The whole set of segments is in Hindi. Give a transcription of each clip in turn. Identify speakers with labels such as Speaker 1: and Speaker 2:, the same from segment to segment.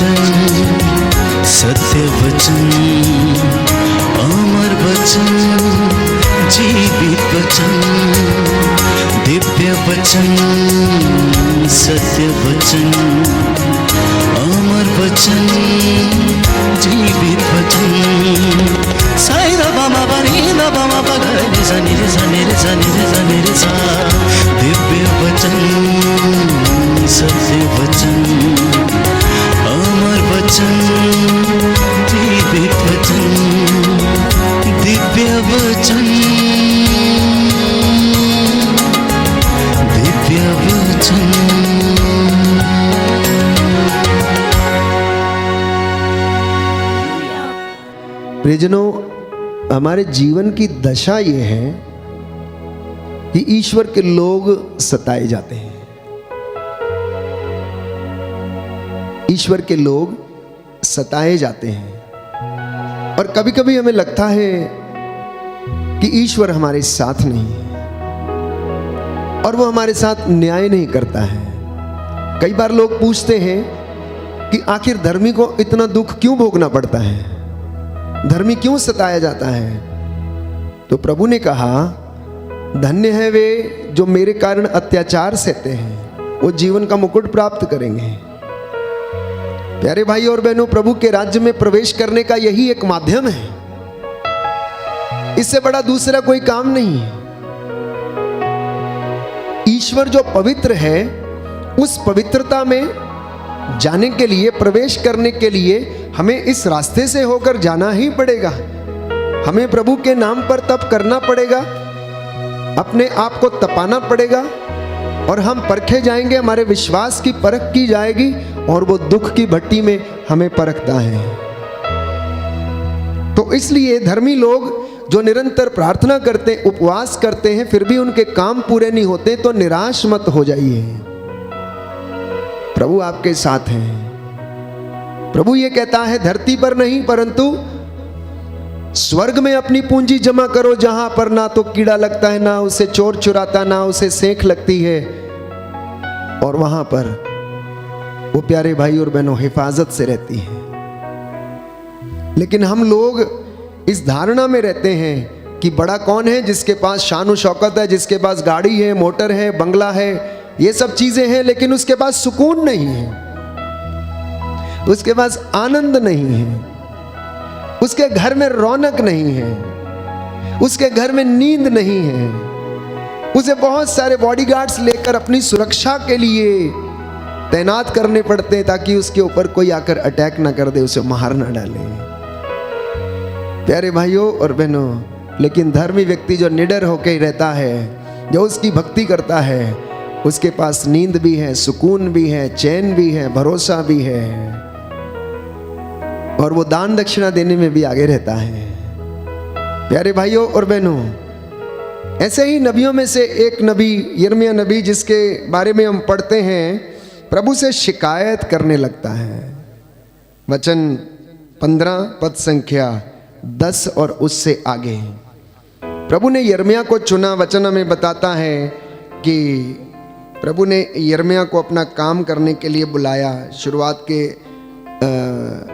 Speaker 1: वचन, सत्य वचन, अमर वचन, जीवित वचन, दिव्य वचन, सत्य वचन, अमर वचन, जीवित वचन। साई दा बामा बनी दा बामा बगरे सा निरे सा निरे सा निरे सा निरे सा। दिव्य वचन, सत्य वचन, अमर वचन, जीवित वचन, दिव्य वचन, दिव्य वचन।
Speaker 2: प्रियजनों, हमारे जीवन की दशा ये है कि ईश्वर के लोग सताए जाते हैं। ईश्वर के लोग सताए जाते हैं और कभी कभी हमें लगता है कि ईश्वर हमारे साथ नहीं है और वो हमारे साथ न्याय नहीं करता है। कई बार लोग पूछते हैं कि आखिर धर्मी को इतना दुख क्यों भोगना पड़ता है, धर्मी क्यों सताया जाता है। तो प्रभु ने कहा, धन्य है वे जो मेरे कारण अत्याचार सहते हैं, वो जीवन का मुकुट प्राप्त करेंगे। प्यारे भाई और बहनों, प्रभु के राज्य में प्रवेश करने का यही एक माध्यम है, इससे बड़ा दूसरा कोई काम नहीं है। ईश्वर जो पवित्र है, उस पवित्रता में जाने के लिए, प्रवेश करने के लिए हमें इस रास्ते से होकर जाना ही पड़ेगा। हमें प्रभु के नाम पर तप करना पड़ेगा, अपने आप को तपाना पड़ेगा और हम परखे जाएंगे, हमारे विश्वास की परख की जाएगी और वो दुख की भट्टी में हमें परखता है। तो इसलिए धर्मी लोग जो निरंतर प्रार्थना करते, उपवास करते हैं, फिर भी उनके काम पूरे नहीं होते, तो निराश मत हो जाइए। प्रभु आपके साथ हैं। प्रभु ये कहता है, धरती पर नहीं परंतु स्वर्ग में अपनी पूंजी जमा करो, जहां पर ना तो कीड़ा लगता है, ना उसे चोर चुराता, ना उसे सेंक लगती है, और वहां पर वो प्यारे भाई और बहनों हिफाजत से रहती है। लेकिन हम लोग इस धारणा में रहते हैं कि बड़ा कौन है, जिसके पास शान शौकत है, जिसके पास गाड़ी है, मोटर है, बंगला है, ये सब चीजें हैं, लेकिन उसके पास सुकून नहीं है, उसके पास आनंद नहीं है, उसके घर में रौनक नहीं है, उसके घर में नींद नहीं है। उसे बहुत सारे बॉडीगार्ड्स लेकर अपनी सुरक्षा के लिए तैनात करने पड़ते हैं ताकि उसके ऊपर कोई आकर अटैक ना कर दे, उसे मार ना डाले। प्यारे भाइयों और बहनों, लेकिन धर्मी व्यक्ति जो निडर होकर रहता है, जो उसकी भक्ति करता है, उसके पास नींद भी है, सुकून भी है, चैन भी है, भरोसा भी है, और वो दान दक्षिणा देने में भी आगे रहता है। प्यारे भाइयों और बहनों, ऐसे ही नबियों में से एक नबी यिर्मयाह नबी, जिसके बारे में हम पढ़ते हैं, प्रभु से शिकायत करने लगता है। वचन 15 पद संख्या 10 और उससे आगे प्रभु ने यिर्मयाह को चुना। वचन हमें बताता है कि प्रभु ने यिर्मयाह को अपना काम करने के लिए बुलाया। शुरुआत के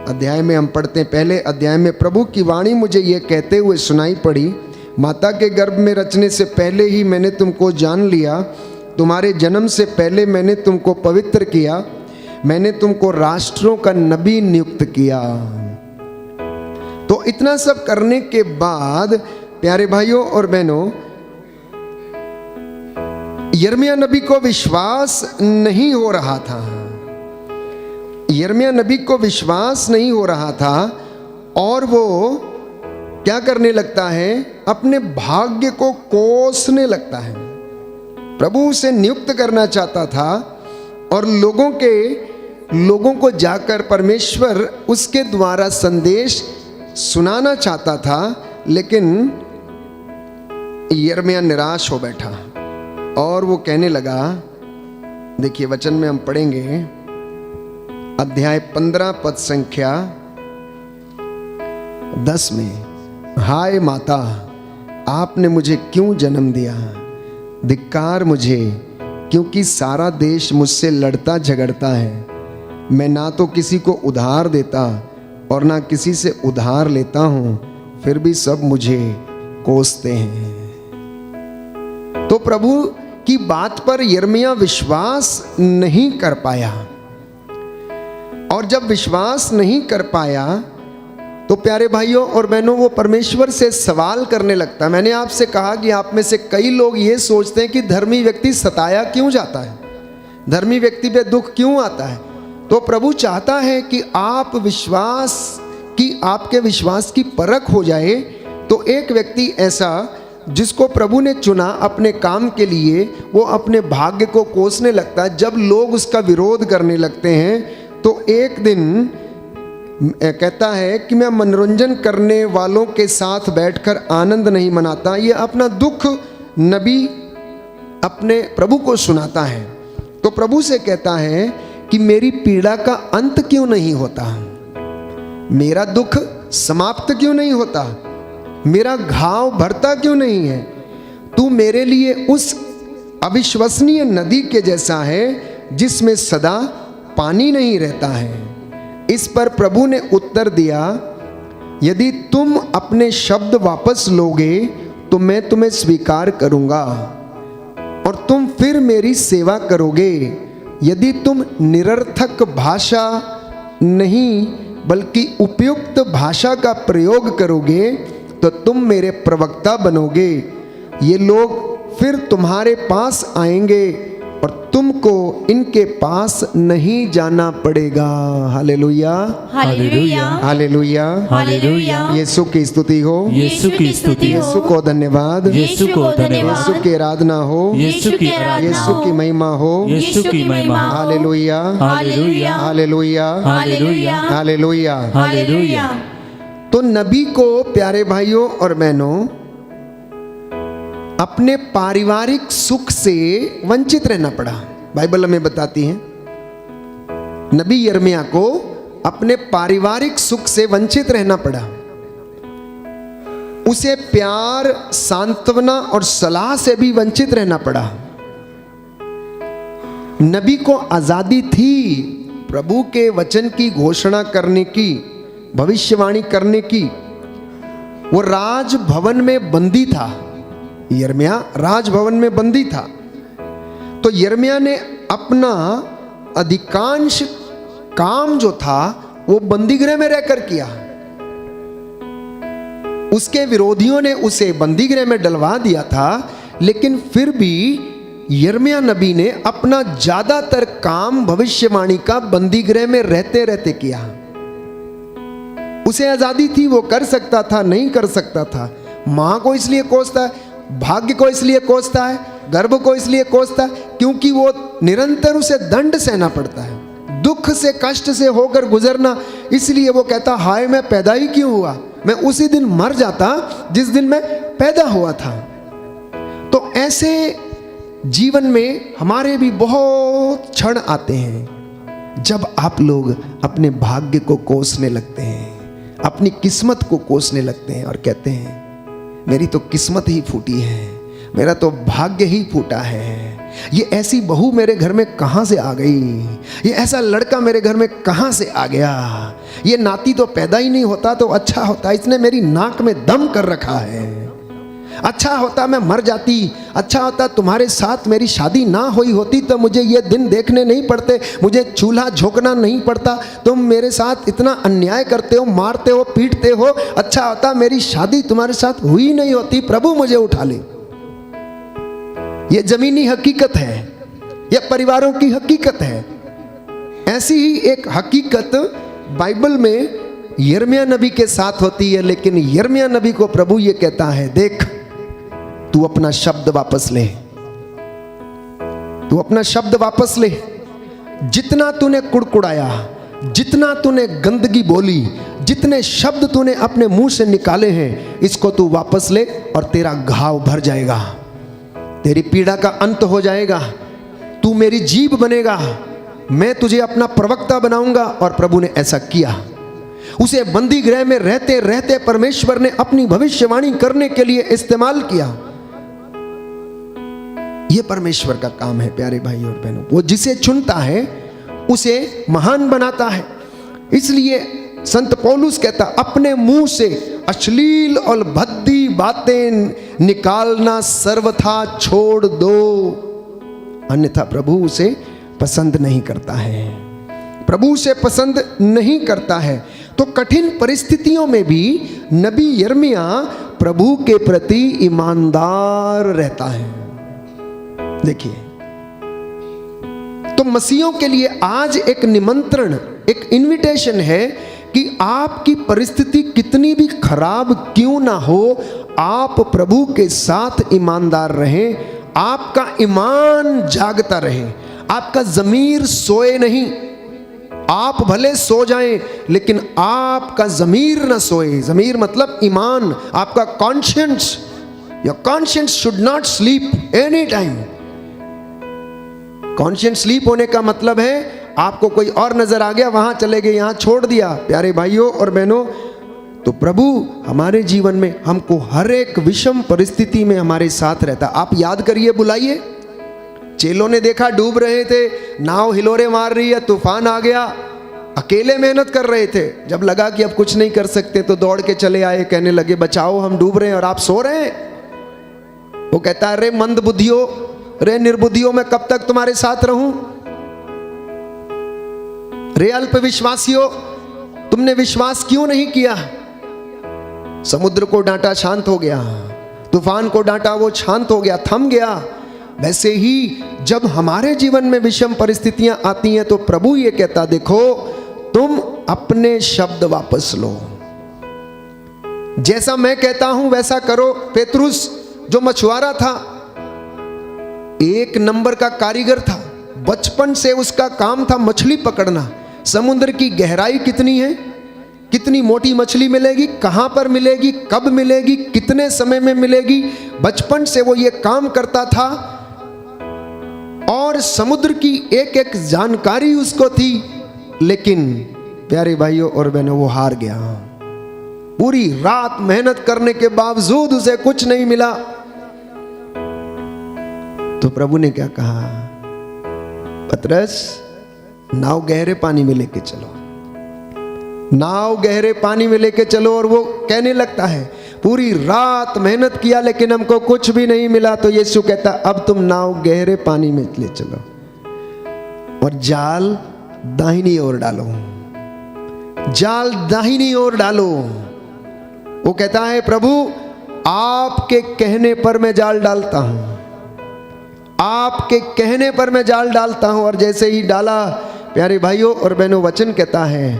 Speaker 2: अध्याय में हम पढ़ते हैं, पहले अध्याय में, प्रभु की वाणी मुझे ये कहते हुए सुनाई पड़ी, माता के गर्भ में रचने से पहले ही मैंने तुमको जान लिया, तुम्हारे जन्म से पहले मैंने तुमको पवित्र किया, मैंने तुमको राष्ट्रों का नबी नियुक्त किया। तो इतना सब करने के बाद प्यारे भाइयों और बहनों, यिर्मयाह नबी को विश्वास नहीं हो रहा था। यिर्मयाह नबी को विश्वास नहीं हो रहा था और वो क्या करने लगता है, अपने भाग्य को कोसने लगता है। प्रभु उसे नियुक्त करना चाहता था और लोगों को जाकर परमेश्वर उसके द्वारा संदेश सुनाना चाहता था, लेकिन यिर्मयाह निराश हो बैठा और वो कहने लगा, देखिए वचन में हम पढ़ेंगे, अध्याय 15 पद संख्या 10 में, हाय माता, आपने मुझे क्यों जन्म दिया, धिक्कार मुझे, क्योंकि सारा देश मुझसे लड़ता झगड़ता है। मैं ना तो किसी को उधार देता और ना किसी से उधार लेता हूं, फिर भी सब मुझे कोसते हैं। तो प्रभु की बात पर यिर्मयाह विश्वास नहीं कर पाया, और जब विश्वास नहीं कर पाया तो प्यारे भाइयों और बहनों वो परमेश्वर से सवाल करने लगता। मैंने आपसे कहा कि आप में से कई लोग ये सोचते हैं कि धर्मी व्यक्ति सताया क्यों जाता है, धर्मी व्यक्ति पे दुख क्यों आता है। तो प्रभु चाहता है कि आप विश्वास की, आपके विश्वास की परख हो जाए। तो एक व्यक्ति ऐसा जिसको प्रभु ने चुना अपने काम के लिए, वो अपने भाग्य को कोसने लगता है। जब लोग उसका विरोध करने लगते हैं तो एक दिन कहता है कि मैं मनोरंजन करने वालों के साथ बैठकर आनंद नहीं मनाता। ये अपना दुख नबी अपने प्रभु को सुनाता है। तो प्रभु से कहता है कि मेरी पीड़ा का अंत क्यों नहीं होता, मेरा दुख समाप्त क्यों नहीं होता, मेरा घाव भरता क्यों नहीं है। तू मेरे लिए उस अविश्वसनीय नदी के जैसा है जिसमें सदा पानी नहीं रहता है। इस पर प्रभु ने उत्तर दिया, यदि तुम अपने शब्द वापस लोगे तो मैं तुम्हें स्वीकार करूंगा और तुम फिर मेरी सेवा करोगे। यदि तुम निरर्थक भाषा नहीं बल्कि उपयुक्त भाषा का प्रयोग करोगे तो तुम मेरे प्रवक्ता बनोगे। ये लोग फिर तुम्हारे पास आएंगे और तुमको इनके पास नहीं जाना पड़ेगा। Hallelujah,
Speaker 3: hallelujah,
Speaker 2: hallelujah,
Speaker 3: hallelujah.
Speaker 2: Yeshu की स्तुति हो,
Speaker 3: यीशु की स्तुति हो,
Speaker 2: यीशु को धन्यवाद,
Speaker 3: यीशु को धन्यवाद,
Speaker 2: यीशु की आराधना हो,
Speaker 3: यीशु की आराधना
Speaker 2: यीशु
Speaker 3: हो,
Speaker 2: की महिमा हो।
Speaker 3: यीशु की महिमा हो।
Speaker 2: Hallelujah,
Speaker 3: hallelujah,
Speaker 2: hallelujah,
Speaker 3: hallelujah,
Speaker 2: hallelujah.
Speaker 3: Hallelujah.
Speaker 2: तो नबी को प्यारे भाइयों और बहनों अपने पारिवारिक सुख से वंचित रहना पड़ा। बाइबल हमें बताती है नबी यिर्मयाह को अपने पारिवारिक सुख से वंचित रहना पड़ा। उसे प्यार, सांत्वना और सलाह से भी वंचित रहना पड़ा। नबी को आजादी थी प्रभु के वचन की घोषणा करने की, भविष्यवाणी करने की। वो राजभवन में बंदी था, यिर्मयाह राजभवन में बंदी था। तो यिर्मयाह ने अपना अधिकांश काम जो था वो बंदीगृह में रहकर किया। उसके विरोधियों ने उसे बंदीगृह में डलवा दिया था, लेकिन फिर भी यिर्मयाह नबी ने अपना ज्यादातर काम भविष्यवाणी का बंदीगृह में रहते रहते किया। उसे आजादी थी, वो कर सकता था, नहीं कर सकता था। मां को इसलिए कोसता है, भाग्य को इसलिए कोसता है, गर्भ को इसलिए कोसता है क्योंकि वो निरंतर उसे दंड सहना पड़ता है, दुख से कष्ट से होकर गुजरना। इसलिए वो कहता, हाय मैं पैदा ही क्यों हुआ, मैं उसी दिन मर जाता जिस दिन मैं पैदा हुआ था। तो ऐसे जीवन में हमारे भी बहुत क्षण आते हैं जब आप लोग अपने भाग्य को कोसने लगते हैं, अपनी किस्मत को कोसने लगते हैं और कहते हैं मेरी तो किस्मत ही फूटी है, मेरा तो भाग्य ही फूटा है। ये ऐसी बहू मेरे घर में कहां से आ गई, ये ऐसा लड़का मेरे घर में कहां से आ गया, ये नाती तो पैदा ही नहीं होता तो अच्छा होता, इसने मेरी नाक में दम कर रखा है। अच्छा होता मैं मर जाती, अच्छा होता तुम्हारे साथ मेरी शादी ना हुई होती तो मुझे ये दिन देखने नहीं पड़ते, मुझे चूल्हा झोंकना नहीं पड़ता, तुम मेरे साथ इतना अन्याय करते हो, मारते हो, पीटते हो। अच्छा होता मेरी शादी तुम्हारे साथ हुई नहीं होती, प्रभु मुझे उठा ले। ये जमीनी हकीकत है, यह परिवारों की हकीकत है। ऐसी ही एक हकीकत बाइबल में यिर्मयाह नबी के साथ होती है। लेकिन यिर्मयाह नबी को प्रभु ये कहता है, देख तू अपना शब्द वापस ले, तू अपना शब्द वापस ले। जितना तूने कुड़कुड़ाया, जितना तूने गंदगी बोली, जितने शब्द तूने अपने मुंह से निकाले हैं, इसको तू वापस ले और तेरा घाव भर जाएगा, तेरी पीड़ा का अंत हो जाएगा, तू मेरी जीभ बनेगा, मैं तुझे अपना प्रवक्ता बनाऊंगा। और प्रभु ने ऐसा किया। उसे बंदी गृह में रहते रहते परमेश्वर ने अपनी भविष्यवाणी करने के लिए इस्तेमाल किया। यह परमेश्वर का काम है प्यारे भाई और बहनों। वो जिसे चुनता है उसे महान बनाता है। इसलिए संत पौलुस कहता, अपने मुंह से अश्लील और भद्दी बातें निकालना सर्वथा छोड़ दो, अन्यथा प्रभु उसे पसंद नहीं करता है। प्रभु उसे पसंद नहीं करता है। तो कठिन परिस्थितियों में भी नबी यिर्मयाह प्रभु के प्रति ईमानदार रहता है। देखिए, तो मसीहों के लिए आज एक निमंत्रण, एक इनविटेशन है कि आपकी परिस्थिति कितनी भी खराब क्यों ना हो, आप प्रभु के साथ ईमानदार रहें, आपका ईमान जागता रहे, आपका ज़मीर सोए नहीं। आप भले सो जाएं लेकिन आपका ज़मीर ना सोए। ज़मीर मतलब ईमान, आपका conscience, your conscience should not sleep any time. Conscience sleep होने का मतलब है आपको कोई और नजर आ गया, वहां चले गए, यहां छोड़ दिया। प्यारे भाइयों और बहनों, तो प्रभु हमारे जीवन में हमको हर एक विषम परिस्थिति में हमारे साथ रहता। आप याद करिए, बुलाइए। चेलों ने देखा डूब रहे थे, नाव हिलोरे मार रही है, तूफान आ गया, अकेले मेहनत कर रहे थे। जब लगा कि अब कुछ नहीं कर सकते तो दौड़ के चले आए, कहने लगे बचाओ हम डूब रहे हैं और आप सो रहे हैं। वो कहता है, रे मंद बुद्धियों, रे निर्बुद्धियों, मैं कब तक तुम्हारे साथ रहूं? रे अल्प विश्वासियों, तुमने विश्वास क्यों नहीं किया? समुद्र को डांटा, शांत हो गया। तूफान को डांटा, वो शांत हो गया, थम गया। वैसे ही जब हमारे जीवन में विषम परिस्थितियां आती हैं तो प्रभु ये कहता, देखो तुम अपने शब्द वापस लो, जैसा मैं कहता हूं वैसा करो। पेतरुस जो मछुआरा था, एक नंबर का कारीगर था, बचपन से उसका काम था मछली पकड़ना। समुद्र की गहराई कितनी है, कितनी मोटी मछली मिलेगी, कहां पर मिलेगी, कब मिलेगी, कितने समय में मिलेगी, बचपन से वो ये काम करता था और समुद्र की एक एक जानकारी उसको थी। लेकिन प्यारे भाइयों और बहनों, वो हार गया। पूरी रात मेहनत करने के बावजूद उसे कुछ नहीं मिला। तो प्रभु ने क्या कहा, पतरस नाव गहरे पानी में लेके चलो, नाव गहरे पानी में लेके चलो। और वो कहने लगता है, पूरी रात मेहनत किया लेकिन हमको कुछ भी नहीं मिला। तो यीशु कहता, अब तुम नाव गहरे पानी में ले चलो और जाल दाहिनी ओर डालो, जाल दाहिनी ओर डालो। वो कहता है, प्रभु आपके कहने पर मैं जाल डालता हूं, आपके कहने पर मैं जाल डालता हूं। और जैसे ही डाला, प्यारे भाइयों और बहनों, वचन कहता है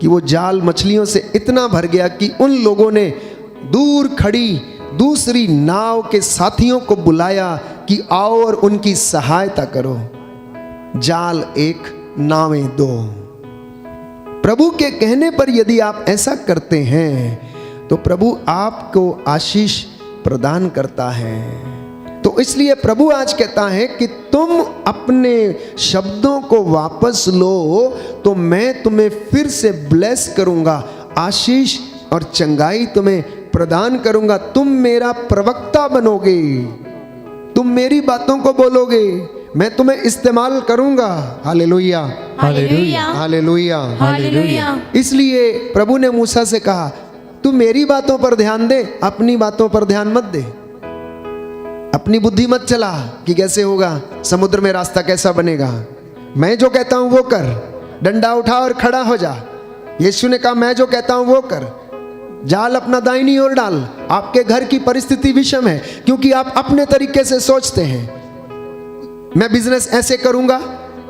Speaker 2: कि वो जाल मछलियों से इतना भर गया कि उन लोगों ने दूर खड़ी दूसरी नाव के साथियों को बुलाया कि आओ और उनकी सहायता करो। जाल एक, नावें दो। प्रभु के कहने पर यदि आप ऐसा करते हैं तो प्रभु आपको आशीष प्रदान करता है। तो इसलिए प्रभु आज कहता है कि तुम अपने शब्दों को वापस लो तो मैं तुम्हें फिर से ब्लेस करूंगा, आशीष और चंगाई तुम्हें प्रदान करूंगा। तुम मेरा प्रवक्ता बनोगे, तुम मेरी बातों को बोलोगे, मैं तुम्हें इस्तेमाल करूंगा। Hallelujah,
Speaker 3: hallelujah,
Speaker 2: hallelujah,
Speaker 3: hallelujah.
Speaker 2: इसलिए प्रभु ने मूसा से कहा, तू मेरी बातों पर ध्यान दे, अपनी बातों पर ध्यान मत दे। अपनी बुद्धि मत चला कि कैसे होगा, समुद्र में रास्ता कैसा बनेगा। मैं जो कहता हूं वो कर, डंडा उठा और खड़ा हो जा। यीशु ने कहा, मैं जो कहता हूं वो कर, जाल अपना दाहिनी ओर डाल। आपके घर की परिस्थिति विषम है क्योंकि आप अपने तरीके से सोचते हैं। मैं बिजनेस ऐसे करूंगा,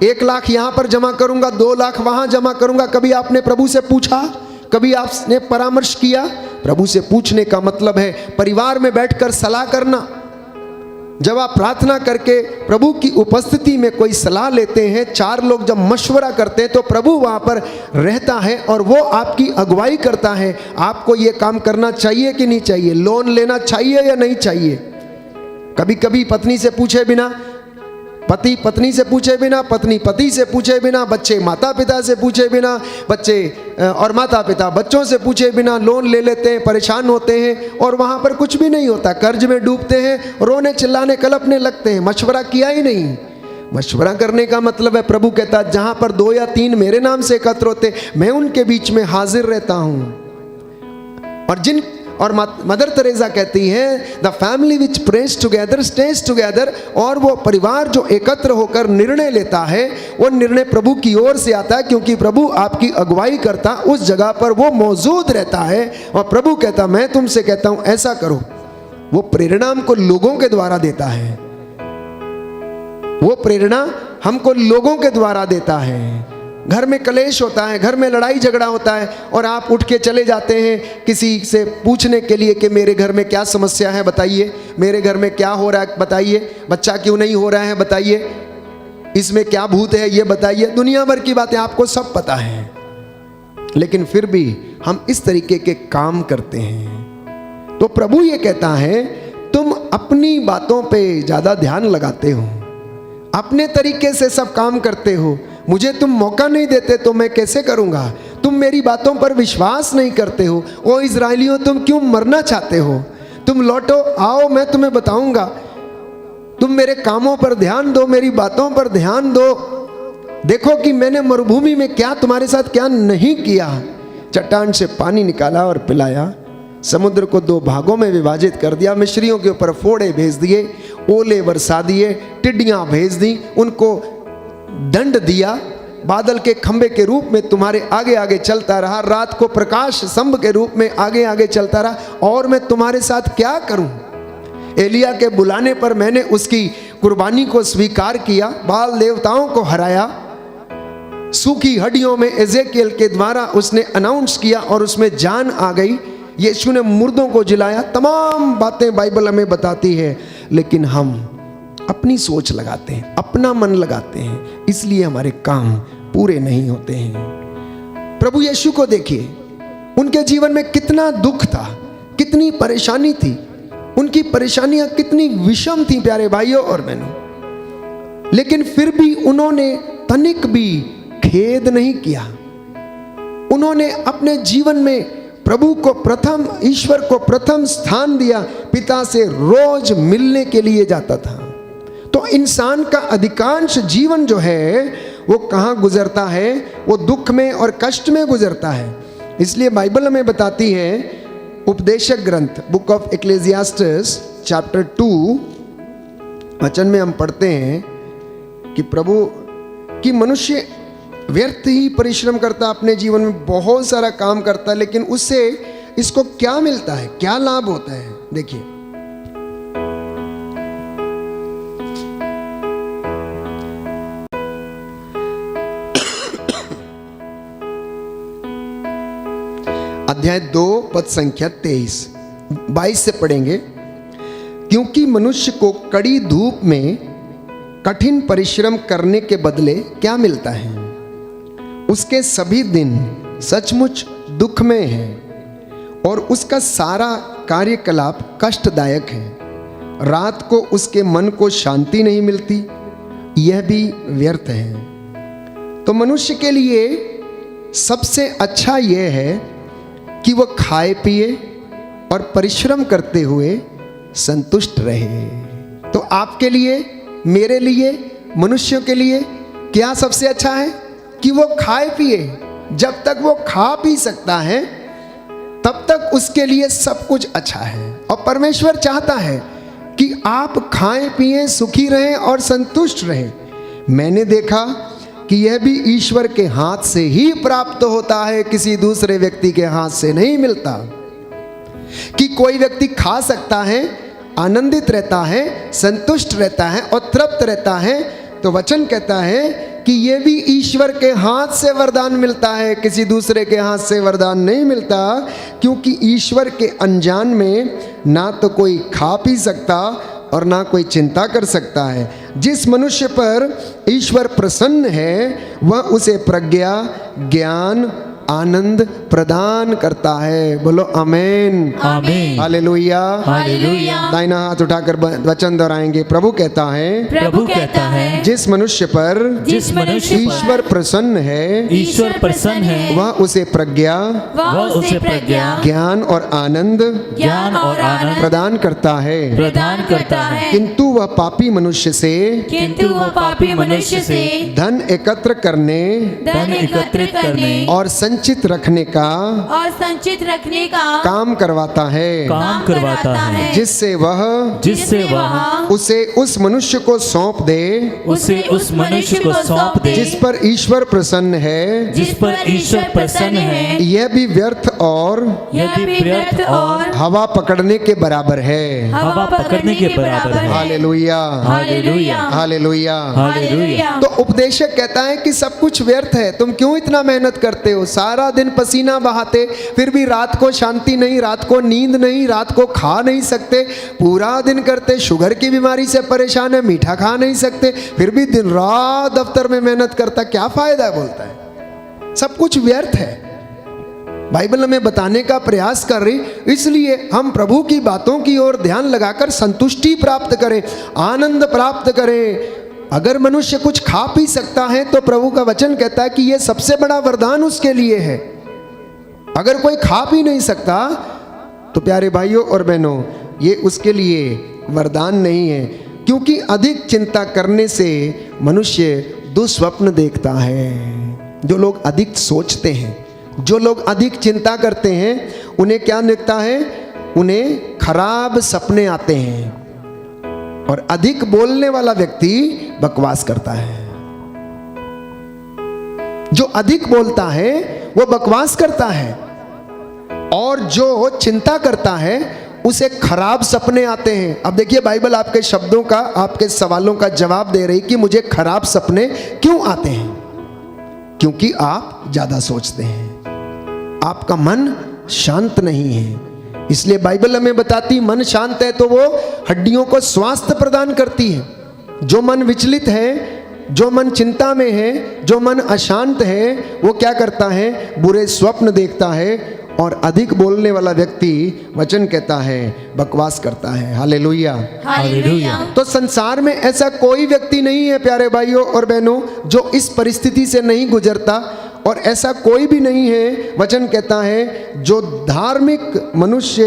Speaker 2: 1 लाख यहां पर जमा करूंगा, 2 लाख वहां जमा करूंगा। कभी आपने प्रभु से पूछा, कभी आपने परामर्श किया? प्रभु से पूछने का मतलब है परिवार में बैठकर सलाह करना। जब आप प्रार्थना करके प्रभु की उपस्थिति में कोई सलाह लेते हैं, 4 लोग जब मशवरा करते हैं तो प्रभु वहां पर रहता है और वो आपकी अगुवाई करता है। आपको ये काम करना चाहिए कि नहीं चाहिए, लोन लेना चाहिए या नहीं चाहिए। कभी कभी पत्नी से पूछे बिना, पति पत्नी से पूछे बिना, पत्नी पति से पूछे बिना, बच्चे माता पिता से पूछे बिना, बच्चे और माता पिता बच्चों से पूछे बिना लोन ले लेते हैं, परेशान होते हैं और वहाँ पर कुछ भी नहीं होता, कर्ज में डूबते हैं, रोने चिल्लाने कलपने लगते हैं, मशवरा किया ही नहीं। मशवरा करने का मतलब है, प्रभु कहता है जहां पर 2 या 3 मेरे नाम से एकत्र होते, मैं उनके बीच में हाजिर रहता हूं। और मदर तेरेसा कहती है, the family which praise together stage together. और वो परिवार जो एकत्र होकर निर्णय लेता है, वो निर्णय प्रभु की ओर से आता है, क्योंकि प्रभु आपकी अगुवाई करता, उस जगह पर वो मौजूद रहता है। और प्रभु कहता, मैं तुमसे कहता हूं ऐसा करो। वो प्रेरणा हमको लोगों के द्वारा देता है, वो प्रेरणा हमको लोगों के द्वारा देता है। घर में कलेश होता है, घर में लड़ाई झगड़ा होता है, और आप उठ के चले जाते हैं किसी से पूछने के लिए कि मेरे घर में क्या समस्या है बताइए, मेरे घर में क्या हो रहा है बताइए, बच्चा क्यों नहीं हो रहा है बताइए, इसमें क्या भूत है ये बताइए। दुनिया भर की बातें आपको सब पता है, लेकिन फिर भी हम इस तरीके के काम करते हैं। तो प्रभु ये कहता है, तुम अपनी बातों पे ज़्यादा ध्यान लगाते हो, अपने तरीके से सब काम करते हो, मुझे तुम मौका नहीं देते तो मैं कैसे करूंगा। तुम मेरी बातों पर विश्वास नहीं करते हो। ओ इज़राइलियों, तुम क्यों मरना चाहते हो? तुम लौटो, आओ, मैं तुम्हें बताऊंगा। तुम मेरे कामों पर ध्यान दो, मेरी बातों पर ध्यान दो। देखो कि मैंने मरुभूमि में क्या तुम्हारे साथ क्या नहीं किया। चट्टान से पानी निकाला और पिलाया, समुद्र को 2 भागों में विभाजित कर दिया, मिस्रियों के ऊपर फोड़े भेज दिए, ओले बरसा दिए, टिड्डियां भेज दी, उनको दंड दिया, बादल के खंबे के रूप में तुम्हारे आगे आगे चलता रहा, रात को प्रकाश स्तंभ के रूप में आगे आगे चलता रहा। और मैं तुम्हारे साथ क्या करूं? एलिया के बुलाने पर मैंने उसकी कुर्बानी को स्वीकार किया, बाल देवताओं को हराया, सूखी हड्डियों में एजेकियल के द्वारा उसने अनाउंस किया और उसमें जान आ गई। यीशु ने मुर्दों को जिलाया। तमाम बातें बाइबल हमें बताती है, लेकिन हम अपनी सोच लगाते हैं, अपना मन लगाते हैं, इसलिए हमारे काम पूरे नहीं होते हैं। प्रभु यीशु को देखिए, उनके जीवन में कितना दुख था, कितनी परेशानी थी, उनकी परेशानियां कितनी विषम थी प्यारे भाइयों और बहनों, लेकिन फिर भी उन्होंने तनिक भी खेद नहीं किया। उन्होंने अपने जीवन में प्रभु को प्रथम, ईश्वर को प्रथम स्थान दिया। पिता से रोज मिलने के लिए जाता था। तो इंसान का अधिकांश जीवन जो है वो कहाँ गुजरता है? वो दुख में और कष्ट में गुजरता है। इसलिए बाइबल हमें बताती है, उपदेशक ग्रंथ बुक ऑफ एक्लेसियास्टिस चैप्टर 2 वचन में हम पढ़ते हैं कि प्रभु कि मनुष्य व्यर्थ ही परिश्रम करता, अपने जीवन में बहुत सारा काम करता है, लेकिन उससे इसको क्या मिलता है, क्या लाभ होता है? देखिए, अध्याय 2 पद संख्या 22 से पढ़ेंगे। क्योंकि मनुष्य को कड़ी धूप में कठिन परिश्रम करने के बदले क्या मिलता है? उसके सभी दिन सचमुच दुखमय है और उसका सारा कार्यकलाप कष्टदायक है। रात को उसके मन को शांति नहीं मिलती, यह भी व्यर्थ है। तो मनुष्य के लिए सबसे अच्छा यह है कि वह खाए पिए और परिश्रम करते हुए संतुष्ट रहे। तो आपके लिए, मेरे लिए, मनुष्यों के लिए क्या सबसे अच्छा है? कि वो खाए पिए। जब तक वो खा पी सकता है तब तक उसके लिए सब कुछ अच्छा है। और परमेश्वर चाहता है कि आप खाएं पिएं, सुखी रहें और संतुष्ट रहें। मैंने देखा कि यह भी ईश्वर के हाथ से ही प्राप्त होता है, किसी दूसरे व्यक्ति के हाथ से नहीं मिलता। कि कोई व्यक्ति खा सकता है, आनंदित रहता है, संतुष्ट रहता है और तृप्त रहता है, तो वचन कहता है कि यह भी ईश्वर के हाथ से वरदान मिलता है, किसी दूसरे के हाथ से वरदान नहीं मिलता। क्योंकि ईश्वर के अनजान में ना तो कोई खा पी सकता और ना कोई चिंता कर सकता है। जिस मनुष्य पर ईश्वर प्रसन्न है वह उसे प्रज्ञा, ज्ञान आनंद प्रदान करता है। बोलो आमेन,
Speaker 3: आमीन।
Speaker 2: हालेलुया।
Speaker 3: हालेलुया।
Speaker 2: दाहिना हाथ उठाकर वचन दोहराएंगे। प्रभु कहता है,
Speaker 3: प्रभु कहता है,
Speaker 2: जिस मनुष्य पर
Speaker 3: जिस मनुष्य पर
Speaker 2: ईश्वर प्रसन्न है,
Speaker 3: ईश्वर प्रसन्न है,
Speaker 2: वह उसे प्रज्ञा,
Speaker 3: वह उसे प्रज्ञा,
Speaker 2: ज्ञान और आनंद
Speaker 3: ज्ञान और आनंद
Speaker 2: प्रदान करता है।
Speaker 3: प्रदान करता है।
Speaker 2: किंतु वह पापी मनुष्य से
Speaker 3: किंतु वह पापी मनुष्य से
Speaker 2: धन एकत्र करने
Speaker 3: धन एकत्रित करने
Speaker 2: और संचित रखने का
Speaker 3: और संचित रखने का
Speaker 2: काम करवाता है,
Speaker 3: काम करवाता है,
Speaker 2: जिससे वह उसे उस मनुष्य को सौंप दे
Speaker 3: उसे उस मनुष्य को सौंप दे
Speaker 2: जिस पर ईश्वर प्रसन्न है।
Speaker 3: जिस पर ईश्वर प्रसन्न है,
Speaker 2: यह भी व्यर्थ और
Speaker 3: यदि व्यर्थ और
Speaker 2: हवा पकड़ने के बराबर है।
Speaker 3: हवा पकड़ने के बराबर है।
Speaker 2: Hallelujah,
Speaker 3: hallelujah.
Speaker 2: हालेलुया।
Speaker 3: हालेलुया।
Speaker 2: तो उपदेशक कहता है कि सब कुछ व्यर्थ है, तुम क्यों इतना मेहनत करते हो, सारा दिन पसीना बहाते, फिर भी रात को शांति नहीं, रात को नींद नहीं, रात को खा नहीं सकते, पूरा दिन करते, शुगर की बीमारी से परेशान है, मीठा खा नहीं सकते, फिर भी दिन रात दफ्तर में मेहनत करता, क्या फायदा है? बोलता है सब कुछ व्यर्थ है। बाइबल हमें बताने का प्रयास कर रही, इसलिए हम प्रभु की बातों की ओर ध्यान लगाकर संतुष्टि प्राप्त करें, आनंद प्राप्त करें। अगर मनुष्य कुछ खा पी सकता है तो प्रभु का वचन कहता है कि यह सबसे बड़ा वरदान उसके लिए है। अगर कोई खा पी नहीं सकता तो प्यारे भाइयों और बहनों, ये उसके लिए वरदान नहीं है, क्योंकि अधिक चिंता करने से मनुष्य दुस्वप्न देखता है। जो लोग अधिक सोचते हैं, जो लोग अधिक चिंता करते हैं, उन्हें क्या दिखता है? उन्हें खराब सपने आते हैं। और अधिक बोलने वाला व्यक्ति बकवास करता है। जो अधिक बोलता है वो बकवास करता है, और जो चिंता करता है उसे खराब सपने आते हैं। अब देखिए, बाइबल आपके शब्दों का, आपके सवालों का जवाब दे रही कि मुझे खराब सपने क्यों आते हैं? क्योंकि आप ज्यादा सोचते हैं, आपका मन शांत नहीं है। इसलिए बाइबल हमें बताती, मन शांत है तो वो हड्डियों को स्वास्थ्य प्रदान करती है। जो मन विचलित है, जो मन चिंता में है, जो मन अशांत है, वो क्या करता है? बुरे स्वप्न देखता है। और अधिक बोलने वाला व्यक्ति, वचन कहता है, बकवास करता है। Hallelujah,
Speaker 3: hallelujah.
Speaker 2: तो संसार में ऐसा कोई व्यक्ति नहीं है प्यारे भाइयों और बहनों जो इस परिस्थिति से नहीं गुजरता, और ऐसा कोई भी नहीं है, वचन कहता है, जो धार्मिक मनुष्य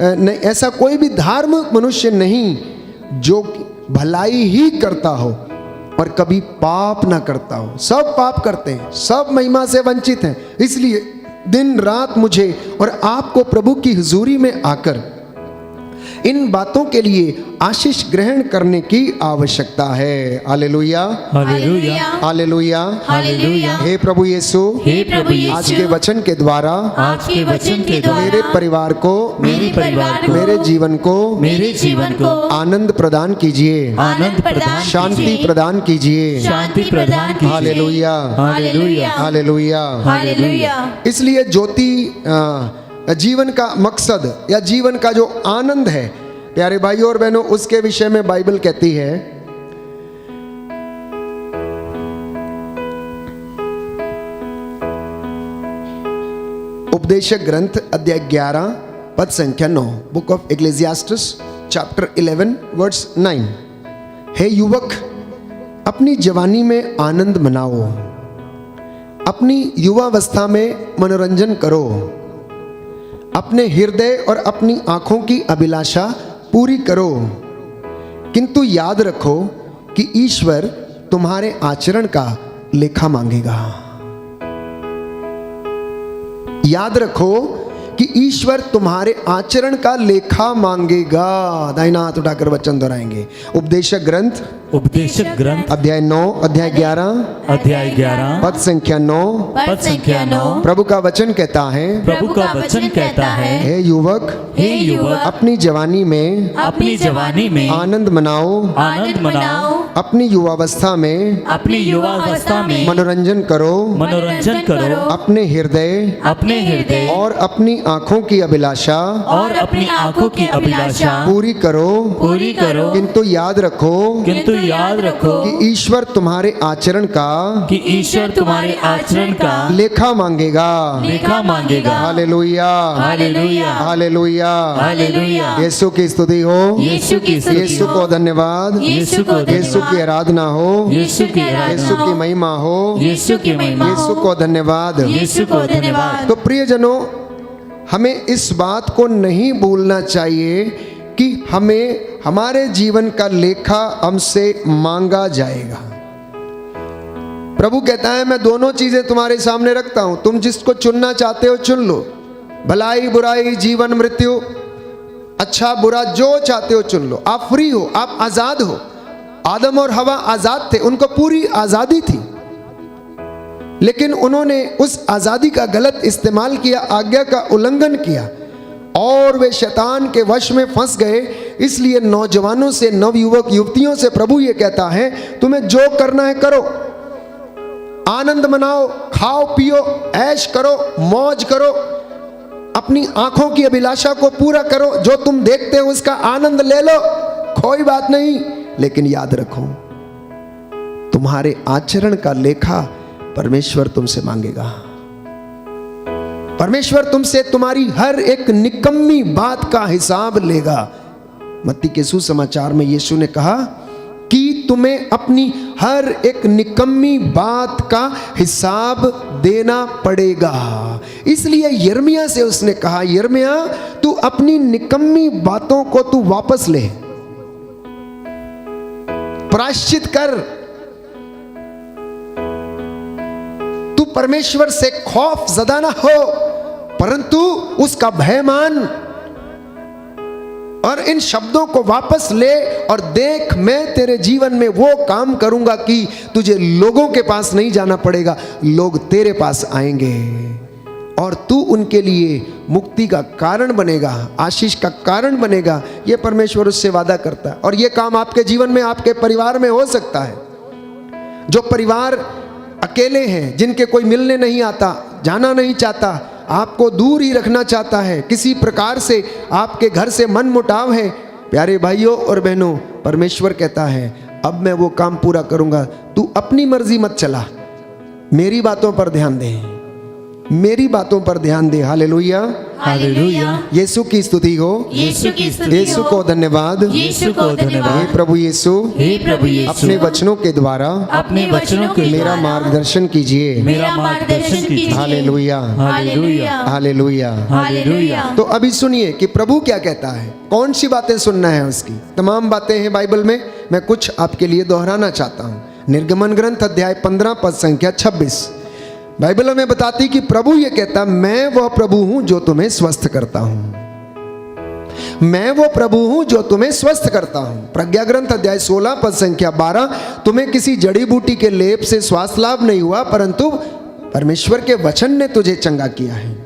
Speaker 2: नहीं, ऐसा कोई भी धार्मिक मनुष्य नहीं जो भलाई ही करता हो और कभी पाप ना करता हो। सब पाप करते हैं, सब महिमा से वंचित हैं। इसलिए दिन रात मुझे और आपको प्रभु की हुजूरी में आकर इन बातों के लिए आशीष ग्रहण करने की आवश्यकता है। Hallelujah,
Speaker 3: hallelujah.
Speaker 2: Hallelujah,
Speaker 3: hallelujah.
Speaker 2: हे प्रभु यीशु,
Speaker 3: हे प्रभु यीशु,
Speaker 2: आज के वचन के द्वारा
Speaker 3: आज के वचन के द्वारा
Speaker 2: मेरे परिवार को,
Speaker 3: मेरे परिवार को,
Speaker 2: मेरे जीवन को,
Speaker 3: मेरे जीवन को
Speaker 2: आनंद प्रदान कीजिए,
Speaker 3: आनंद प्रदान
Speaker 2: शांति
Speaker 3: कीजिए,
Speaker 2: प्रदान कीजिए।
Speaker 3: शांति प्रदान कीजिए।
Speaker 2: Hallelujah,
Speaker 3: hallelujah.
Speaker 2: हालेलुया।
Speaker 3: हालेलुया।
Speaker 2: इसलिए ज्योति जीवन का मकसद या जीवन का जो आनंद है प्यारे भाइयों और बहनों, उसके विषय में बाइबल कहती है, उपदेशक ग्रंथ अध्याय 11 पद संख्या 9, बुक ऑफ एक्लेसियास्टिस चैप्टर 11 वर्स 9। हे युवक, अपनी जवानी में आनंद मनाओ, अपनी युवावस्था में मनोरंजन करो, अपने हृदय और अपनी आंखों की अभिलाषा पूरी करो, किंतु याद रखो कि ईश्वर तुम्हारे आचरण का लेखा मांगेगा। याद रखो कि ईश्वर तुम्हारे आचरण का लेखा मांगेगा। दाहिना हाथ उठाकर वचन दोहराएंगे। उपदेशक ग्रंथ अध्याय 9 अध्याय 11 पद संख्या 9 प्रभु का वचन कहता है,
Speaker 3: प्रभु का वचन कहता है,
Speaker 2: हे युवक,
Speaker 3: हे युवक,
Speaker 2: अपनी जवानी में आनंद मनाओ, अपनी युवावस्था में मनोरंजन करो, अपने हृदय और अपनी आंखों की अभिलाषा पूरी करो, किंतु याद रखो
Speaker 3: याद रखो
Speaker 2: कि ईश्वर तुम्हारे आचरण का
Speaker 3: कि ईश्वर तुम्हारे आचरण का
Speaker 2: लेखा मांगेगा।
Speaker 3: लेखा मांगेगा।
Speaker 2: Hallelujah,
Speaker 3: hallelujah,
Speaker 2: hallelujah.
Speaker 3: Hallelujah.
Speaker 2: Yeshu की स्तुति हो,
Speaker 3: यीशु की स्तुति
Speaker 2: यीशु को धन्यवाद,
Speaker 3: यीशु को
Speaker 2: यीशु की आराधना हो,
Speaker 3: यीशु की
Speaker 2: यीशु की महिमा हो,
Speaker 3: यीशु की महिमा
Speaker 2: यीशु को धन्यवाद।
Speaker 3: यीशु को धन्यवाद।
Speaker 2: तो प्रियजनों, हमें इस बात को नहीं भूलना चाहिए कि हमें हमारे जीवन का लेखा हमसे मांगा जाएगा। प्रभु कहता है, मैं दोनों चीजें तुम्हारे सामने रखता हूं, तुम जिसको चुनना चाहते हो चुन लो। भलाई बुराई, जीवन मृत्यु, अच्छा बुरा, जो चाहते हो चुन लो। आप फ्री हो, आप आजाद हो। आदम और हवा आजाद थे, उनको पूरी आजादी थी, लेकिन उन्होंने उस आजादी का गलत इस्तेमाल किया, आज्ञा का उल्लंघन किया और वे शैतान के वश में फंस गए। इसलिए नौजवानों से, नवयुवक युवतियों से प्रभु ये कहता है, तुम्हें जो करना है करो, आनंद मनाओ, खाओ पियो, ऐश करो, मौज करो, अपनी आंखों की अभिलाषा को पूरा करो, जो तुम देखते हो उसका आनंद ले लो, कोई बात नहीं। लेकिन याद रखो, तुम्हारे आचरण का लेखा परमेश्वर तुमसे मांगेगा। परमेश्वर तुमसे तुम्हारी हर एक निकम्मी बात का हिसाब लेगा। मत्ती के सुसमाचार में यीशु ने कहा कि तुम्हें अपनी हर एक निकम्मी बात का हिसाब देना पड़ेगा। इसलिए यिर्मयाह से उसने कहा, यिर्मयाह तू अपनी निकम्मी बातों को तू वापस ले, प्रायश्चित कर, तू परमेश्वर से खौफ ज़दा ना हो, परंतु उसका भय मान और इन शब्दों को वापस ले और देख, मैं तेरे जीवन में वो काम करूंगा कि तुझे लोगों के पास नहीं जाना पड़ेगा, लोग तेरे पास आएंगे और तू उनके लिए मुक्ति का कारण बनेगा, आशीष का कारण बनेगा। ये परमेश्वर उससे वादा करता है। और ये काम आपके जीवन में, आपके परिवार में हो सकता है। जो परिवार अकेले हैं, जिनके कोई मिलने नहीं आता, जाना नहीं चाहता, आपको दूर ही रखना चाहता है, किसी प्रकार से आपके घर से मन मुटाव है, प्यारे भाइयों और बहनों, परमेश्वर कहता है, अब मैं वो काम पूरा करूंगा। तू अपनी मर्जी मत चला, मेरी बातों पर ध्यान दे, मेरी बातों पर ध्यान दे। Hallelujah,
Speaker 3: hallelujah.
Speaker 2: यीशु की स्तुति हो,
Speaker 3: यीशु की स्तुति
Speaker 2: यीशु
Speaker 3: हो,
Speaker 2: को धन्यवाद,
Speaker 3: यीशु को धन्यवाद।
Speaker 2: हे प्रभु यीशु,
Speaker 3: हे प्रभु यीशु,
Speaker 2: अपने वचनों के द्वारा
Speaker 3: अपने वचनों के
Speaker 2: मेरा
Speaker 3: द्वारा
Speaker 2: मार्गदर्शन कीजिए।
Speaker 3: मेरा मार्गदर्शन कीजिए।
Speaker 2: Hallelujah,
Speaker 3: hallelujah,
Speaker 2: hallelujah.
Speaker 3: हालेलुया।
Speaker 2: तो अभी सुनिए कि प्रभु क्या कहता है, कौन सी बातें सुनना है उसकी। तमाम बातें हैं बाइबल में, मैं कुछ आपके लिए दोहराना चाहता हूँ। निर्गमन ग्रंथ अध्याय 15 पद संख्या 26 बाइबल में बताती कि प्रभु ये कहता, मैं वह प्रभु हूं जो तुम्हें स्वस्थ करता हूं, मैं वो प्रभु हूं जो तुम्हें स्वस्थ करता हूं। प्रज्ञा ग्रंथ अध्याय 16 पद संख्या 12, तुम्हें किसी जड़ी बूटी के लेप से स्वास्थ्य लाभ नहीं हुआ, परंतु परमेश्वर के वचन ने तुझे चंगा किया है।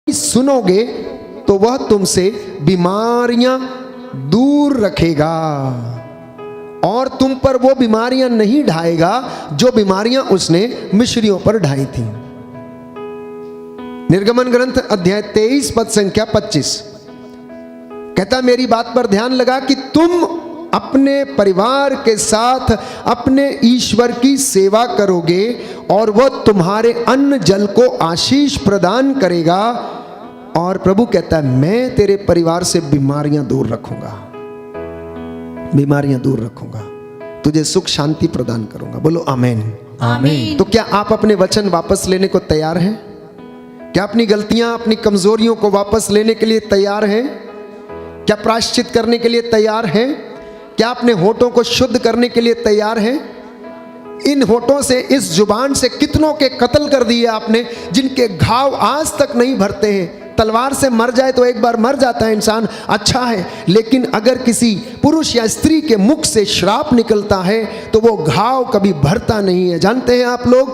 Speaker 2: सुनोगे तो वह तुमसे बीमारियां दूर रखेगा और तुम पर वो बीमारियां नहीं ढाएगा जो बीमारियां उसने मिस्रियों पर ढाई थी। निर्गमन ग्रंथ अध्याय 23 पद संख्या 25 कहता, मेरी बात पर ध्यान लगा कि तुम अपने परिवार के साथ अपने ईश्वर की सेवा करोगे और वह तुम्हारे अन्न जल को आशीष प्रदान करेगा। और प्रभु कहता है, मैं तेरे परिवार से बीमारियां दूर रखूंगा, बीमारियां दूर रखूंगा, तुझे सुख शांति प्रदान करूंगा। बोलो आमीन,
Speaker 3: आमीन।
Speaker 2: तो क्या आप अपने वचन वापस लेने को तैयार हैं? क्या अपनी गलतियां, अपनी कमजोरियों को वापस लेने के लिए तैयार हैं? क्या प्रायश्चित करने के लिए तैयार हैं? क्या अपने होठों को शुद्ध करने के लिए तैयार हैं? इन होठों से, इस जुबान से कितनों के कत्ल कर दिए आपने, जिनके घाव आज तक नहीं भरते हैं। तलवार से मर जाए तो एक बार मर जाता है इंसान, अच्छा है, लेकिन अगर किसी पुरुष या स्त्री के मुख से श्राप निकलता है तो वो घाव कभी भरता नहीं है। जानते हैं आप लोग?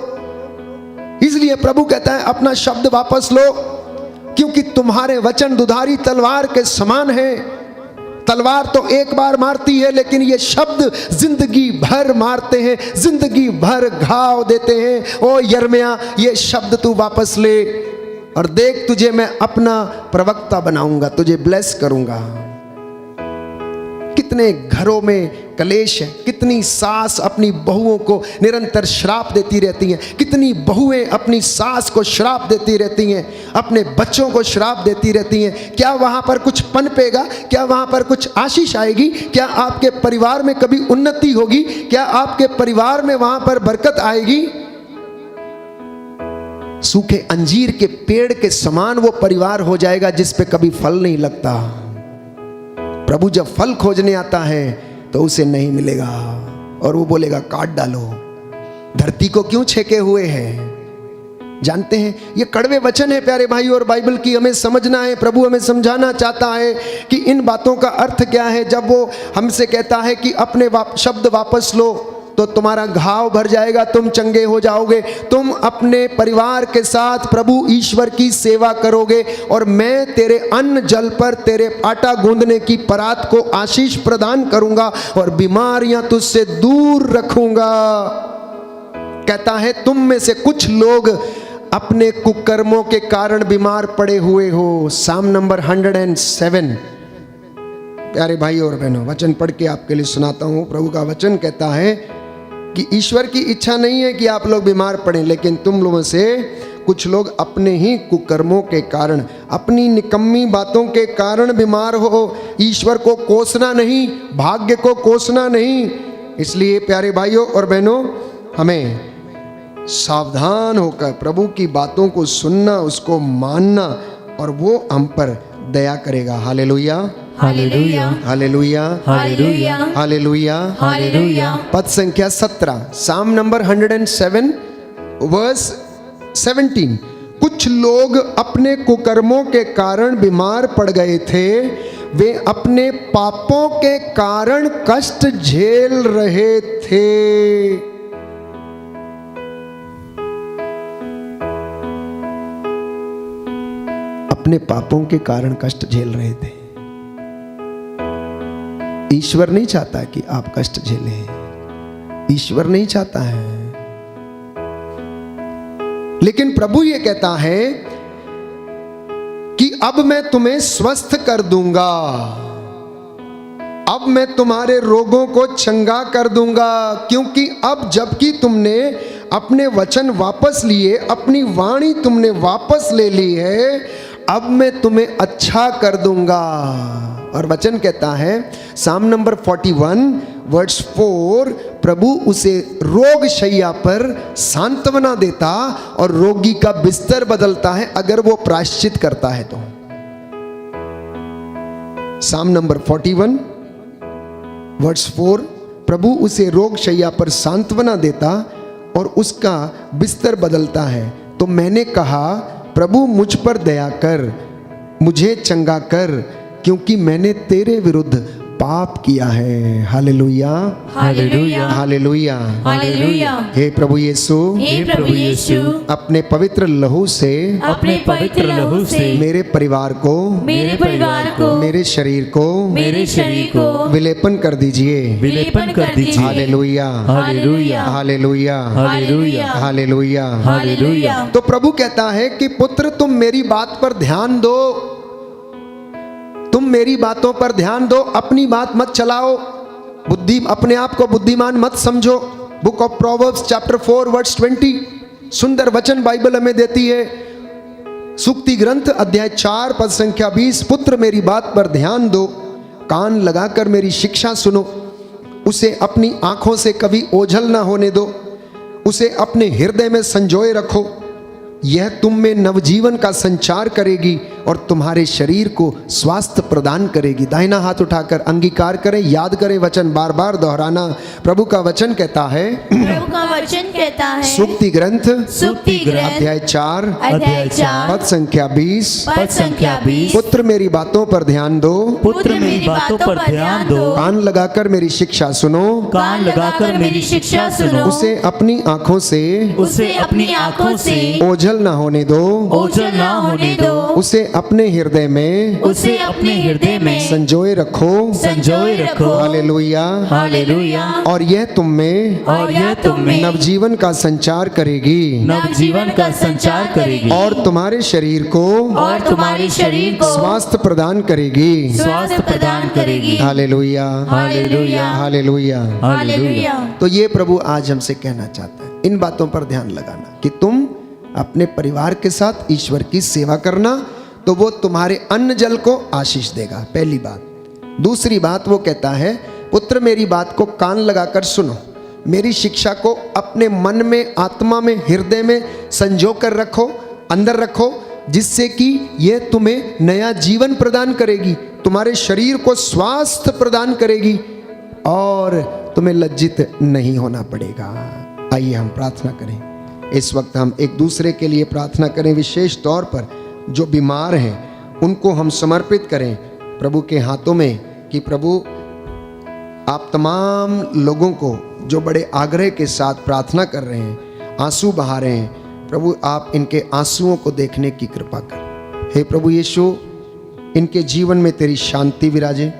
Speaker 2: इसलिए प्रभु कहता है, अपना शब्द वापस लो, क्योंकि तुम्हारे वचन दुधारी तलवार के समान है। तलवार तो एक बार मारती है, लेकिन ये शब्द जिंदगी भर मारते हैं, जिंदगी भर घाव देते हैं। ओ यिर्मयाह, ये शब्द तू वापस ले, और देख तुझे मैं अपना प्रवक्ता बनाऊंगा, तुझे ब्लेस करूंगा। कितने घरों में कलेश है, कितनी सास अपनी बहुओं को निरंतर श्राप देती रहती हैं, कितनी बहुएं अपनी सास को श्राप देती रहती हैं, अपने बच्चों को श्राप देती रहती हैं। क्या वहां पर कुछ पनपेगा? क्या वहां पर कुछ आशीष आएगी? क्या आपके परिवार में कभी उन्नति होगी? क्या आपके परिवार में वहां पर बरकत आएगी? सूखे अंजीर के पेड़ के समान वो परिवार हो जाएगा जिस पे कभी फल नहीं लगता। प्रभु जब फल खोजने आता है तो उसे नहीं मिलेगा और वो बोलेगा काट डालो, धरती को क्यों छेके हुए हैं। जानते हैं ये कड़वे वचन है प्यारे भाई, और बाइबल की हमें समझना है। प्रभु हमें समझाना चाहता है कि इन बातों का अर्थ क्या है। जब वो हमसे कहता है कि अपने शब्द वापस लो तो तुम्हारा घाव भर जाएगा, तुम चंगे हो जाओगे, तुम अपने परिवार के साथ प्रभु ईश्वर की सेवा करोगे और मैं तेरे अन्न जल पर तेरे आटा गूंदने की परात को आशीष प्रदान करूंगा और बीमारियां तुझसे दूर रखूंगा। कहता है तुम में से कुछ लोग अपने कुकर्मों के कारण बीमार पड़े हुए हो। साम नंबर 107। प्यारे भाई और बहनों, वचन पढ़ के आपके लिए सुनाता हूं। प्रभु का वचन कहता है कि ईश्वर की इच्छा नहीं है कि आप लोग बीमार पड़ें, लेकिन तुम लोगों से कुछ लोग अपने ही कुकर्मों के कारण, अपनी निकम्मी बातों के कारण बीमार हो। ईश्वर को कोसना नहीं, भाग्य को कोसना नहीं। इसलिए प्यारे भाइयों और बहनों, हमें सावधान होकर प्रभु की बातों को सुनना, उसको मानना, और वो हम पर दया करेगा। Hallelujah,
Speaker 3: hallelujah,
Speaker 2: hallelujah,
Speaker 3: hallelujah,
Speaker 2: hallelujah,
Speaker 3: hallelujah.
Speaker 2: पद संख्या 17, साम नंबर 107 वर्स 17। कुछ लोग अपने कुकर्मों के कारण बीमार पड़ गए थे, वे अपने पापों के कारण कष्ट झेल रहे थे। अपने पापों के कारण कष्ट झेल रहे थे। ईश्वर नहीं चाहता कि आप कष्ट झेलें, ईश्वर नहीं चाहता है। लेकिन प्रभु ये कहता है कि अब मैं तुम्हें स्वस्थ कर दूंगा, अब मैं तुम्हारे रोगों को चंगा कर दूंगा, क्योंकि अब जबकि तुमने अपने वचन वापस लिए, अपनी वाणी तुमने वापस ले ली है, अब मैं तुम्हें अच्छा कर दूंगा। और वचन कहता है साम नंबर 41 वर्स 4, प्रभु उसे रोग शैया पर सांत्वना देता और रोगी का बिस्तर बदलता है अगर वो प्रायश्चित करता है तो। साम नंबर 41 वर्स 4, प्रभु उसे रोग शैया पर सांत्वना देता और उसका बिस्तर बदलता है। तो मैंने कहा प्रभु मुझ पर दया कर, मुझे चंगा कर, क्योंकि मैंने तेरे विरुद्ध पाप किया है। Hallelujah,
Speaker 3: hallelujah,
Speaker 2: hallelujah,
Speaker 3: hallelujah.
Speaker 2: हे प्रभु यीशु,
Speaker 3: हे प्रभु यीशु,
Speaker 2: अपने पवित्र लहू से
Speaker 3: अपने पवित्र लहू से
Speaker 2: मेरे परिवार को,
Speaker 3: मेरे परिवार को,
Speaker 2: मेरे शरीर को
Speaker 3: मेरे शरीर को
Speaker 2: विलेपन कर दीजिए।
Speaker 3: विलेपन कर दीजिए।
Speaker 2: Hallelujah,
Speaker 3: hallelujah,
Speaker 2: hallelujah,
Speaker 3: hallelujah,
Speaker 2: hallelujah.
Speaker 3: Hallelujah.
Speaker 2: तो प्रभु कहता है कि पुत्र तुम मेरी बात पर ध्यान दो, तुम मेरी बातों पर ध्यान दो, अपनी बात मत चलाओ, बुद्धि अपने आप को बुद्धिमान मत समझो। Book of Proverbs chapter 4 verse 20, सुंदर वचन बाइबल हमें देती है। सूक्ति ग्रंथ अध्याय 4 पद संख्या 20, पुत्र मेरी बात पर ध्यान दो, कान लगाकर मेरी शिक्षा सुनो, उसे अपनी आंखों से कभी ओझल ना होने दो, उसे अपने हृदय में संजोए रखो, यह तुम में नवजीवन का संचार करेगी और तुम्हारे शरीर को स्वास्थ्य प्रदान करेगी। दाहिना हाथ उठाकर अंगीकार करें, याद करें, वचन बार बार दोहराना। प्रभु का वचन कहता है,
Speaker 4: प्रभु का वचन कहता है,
Speaker 2: सूक्ति ग्रंथ
Speaker 4: सूक्ति ग्रंथ
Speaker 2: अध्याय 4
Speaker 4: अध्याय 4
Speaker 2: पद संख्या 20,
Speaker 4: पद संख्या 20,
Speaker 2: पुत्र मेरी बातों पर ध्यान दो,
Speaker 3: पुत्र मेरी बातों पर ध्यान दो,
Speaker 2: कान लगाकर मेरी शिक्षा सुनो,
Speaker 3: कान लगाकर मेरी शिक्षा सुनो,
Speaker 2: उसे अपनी आंखों से
Speaker 3: उसे अपनी आंखों से
Speaker 2: ओझल ना होने दो,
Speaker 3: ओझल ना होने दो,
Speaker 2: उसे अपने हृदय में
Speaker 4: उसे अपने हृदय में
Speaker 2: संजोए रखो।
Speaker 3: संजोए रखो।
Speaker 2: हालेलुया।
Speaker 4: हालेलुया।
Speaker 2: और यह तुम में
Speaker 3: और यह तुम में
Speaker 2: नवजीवन का संचार करेगी
Speaker 3: नवजीवन का संचार करेगी
Speaker 2: और तुम्हारे शरीर को
Speaker 4: और तुम्हारे शरीर को
Speaker 2: स्वास्थ्य प्रदान करेगी।
Speaker 4: स्वास्थ्य प्रदान करेगी।
Speaker 2: हालेलुया।
Speaker 4: हालेलुया।
Speaker 2: हालेलुया।
Speaker 4: हालेलुया।
Speaker 2: तो ये प्रभु आज हमसे कहना चाहता है, इन बातों पर ध्यान लगाना कि तुम अपने परिवार के साथ ईश्वर की सेवा करना, तो वो तुम्हारे अन्न जल को आशीष देगा, पहली बात। दूसरी बात वो कहता है, पुत्र मेरी बात को कान लगाकर सुनो, मेरी शिक्षा को अपने मन में, आत्मा में, हृदय में संजो कर रखो, अंदर रखो, जिससे कि यह तुम्हें नया जीवन प्रदान करेगी, तुम्हारे शरीर को स्वास्थ्य प्रदान करेगी और तुम्हें लज्जित नहीं होना पड़ेगा। आइए हम प्रार्थना करें। इस वक्त हम एक दूसरे के लिए प्रार्थना करें, विशेष तौर पर जो बीमार हैं उनको हम समर्पित करें प्रभु के हाथों में, कि प्रभु आप तमाम लोगों को जो बड़े आग्रह के साथ प्रार्थना कर रहे हैं, आंसू बहा रहे हैं, प्रभु आप इनके आंसुओं को देखने की कृपा कर। हे प्रभु यीशु, इनके जीवन में तेरी शांति विराजे।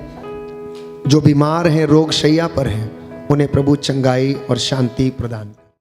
Speaker 2: जो बीमार हैं, रोग शैया पर हैं, उन्हें प्रभु चंगाई और शांति प्रदान कर।